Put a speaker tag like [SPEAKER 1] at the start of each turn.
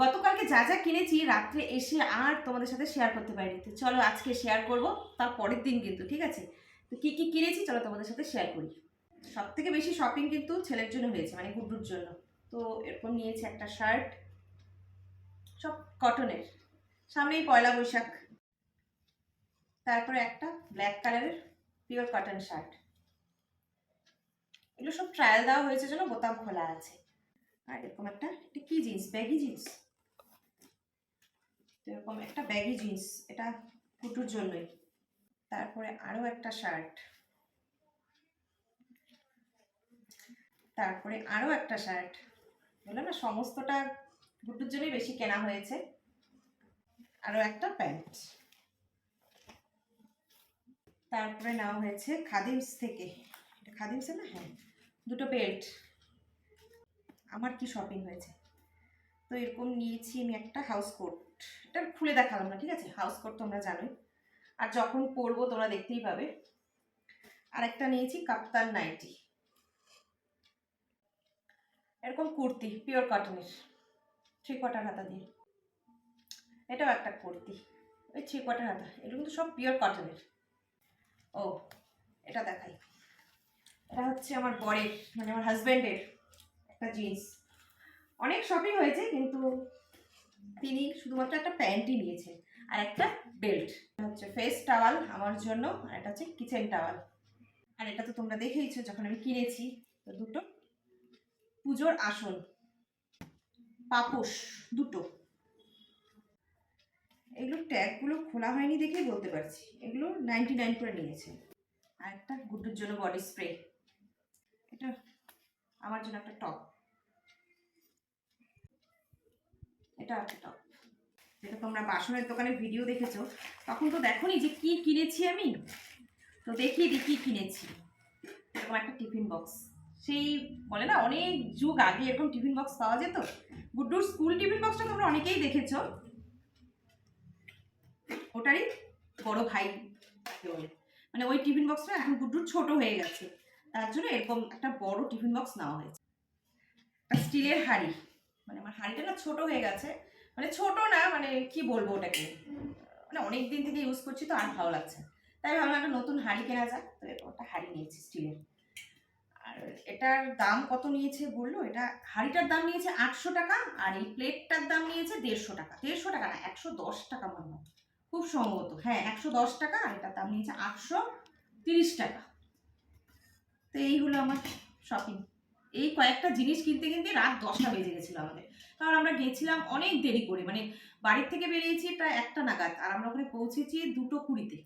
[SPEAKER 1] গতকালকে যা যা কিনেছি রাত্রে এসে আর তোমাদের সাথে শেয়ার করতে পারিনি, তো চলো আজকে শেয়ার করব। তার পরের দিন কিন্তু, ঠিক আছে? তো কী কী কিনেছি চলো তোমাদের সাথে শেয়ার করি। সব থেকে বেশি শপিং কিন্তু ছেলের জন্য হয়েছে, মানে গুড্ডুর জন্য। তো এরপর নিয়েছে একটা শার্ট, সব কটনের, সামনেই পয়লা বৈশাখ। তারপরে একটা ব্ল্যাক কালারের পিওর কটন শার্ট, এগুলো সব ট্রায়াল দেওয়া হয়েছে জন্য বোতাম খোলা আছে। আর এরকম একটা, এটা কি জিন্স, ব্যাগি জিন্স, এরকম একটা ব্যাগি জিন্স, এটা কুটুর জন্যই। তারপরে আরও একটা শার্ট, তারপরে আরও একটা শার্ট। বললাম না সমস্তটা গুড্ডুর জন্যই বেশি কেনা হয়েছে। আরও একটা প্যান্ট। তারপরে নেওয়া হয়েছে খাদিমস থেকে, এটা খাদিমসে না, হ্যাঁ, দুটো বেল্ট। আমার কি শপিং হয়েছে, তো এরকম নিয়েছি আমি একটা হাউস কোট, এটা খুলে দেখালাম না, ঠিক আছে? হাউস কোট তোমরা জানোই, আর যখন পরবো তোমরা দেখতেই পাবে। আর একটা নিয়েছি কাপ্তান নাইটি, এরকম কুর্তি পিওর কটনের, 3/4 হাতা দিয়ে। এটাও একটা কুর্তি, ওই 3/4 হাতা, এগুলো কিন্তু সব পিওর কটনের। ও, এটা দেখাই, এটা হচ্ছে আমার বরের, মানে আমার হাজব্যান্ডের একটা জিন্স। অনেক শপিং হয়েছে কিন্তু তিনি শুধুমাত্র একটা প্যান্টই নিয়েছেন আর একটা বেল্ট। হচ্ছে ফেস টাওয়াল আমার জন্য, আর এটা হচ্ছে কিচেন টাওয়াল। আর এটা তো তোমরা দেখেইছো যখন আমি কিনেছি। তো দুটো পুজোর আসন, পাপোশ দুটো। এগুলো ট্যাগগুলো খোলা হয়নি দেখেই বলতে পারছি, এগুলো 99 করে নিয়েছে। আর একটা গুড্ডুর জন্য বডি স্প্রে, এটা আমার জন্য একটা টপ, এটা একটা টপ। যেটা তোমরা বাসনের দোকানে ভিডিও দেখেছো তখন তো দেখোনি যে কি কিনেছি আমি, তো দেখিয়ে দিই কি কিনেছি। এরকম একটা টিফিন বক্স, সেই বলে না অনেক যুগ আগে এরকম টিফিন বক্স পাওয়া যেত। গুড্ডুর স্কুল টিফিন বক্সটা তোমরা অনেকেই দেখেছো, ওটারই বড় ভাই বলে, মানে ওই টিফিন বক্সটা এখন গুড্ডুর ছোট হয়ে গেছে, তার জন্য এরকম একটা বড় টিফিন বক্স নেওয়া হয়েছে। একটা স্টিলের হাঁড়ি, মানে আমার হাঁড়িটা না ছোট হয়ে গেছে, মানে ছোট না, মানে কি বলবো ওটাকে, মানে অনেক দিন থেকে ইউজ করছি তো আর ভালো লাগছে, তাই ভাবলাম একটা নতুন হাঁড়ি কেনা যাক। তো এরকম একটা হাঁড়ি নিয়েছি স্টিলের। আর এটার দাম কত নিয়েছে বললো, এটা হাঁড়িটার দাম নিয়েছে 800 টাকা, আর এই প্লেটটার দাম নিয়েছে 150 টাকা। 150 টাকা না, 110 টাকা মনে হয়, খুব সম্ভবত, হ্যাঁ 110 টাকা। আর এটার দাম নিয়েছে 830 টাকা। তো এই হলো আমার শপিং। এই কয়েকটা জিনিস কিনতে কিনতে রাত 10টা বেজে গেছিলো আমাদের, কারণ আমরা গেছিলাম অনেক দেরি করে, মানে বাড়ির থেকে বেরিয়েছি প্রায় 1টা নাগাদ, আর আমরা ওখানে পৌঁছেছি 2:20-তে।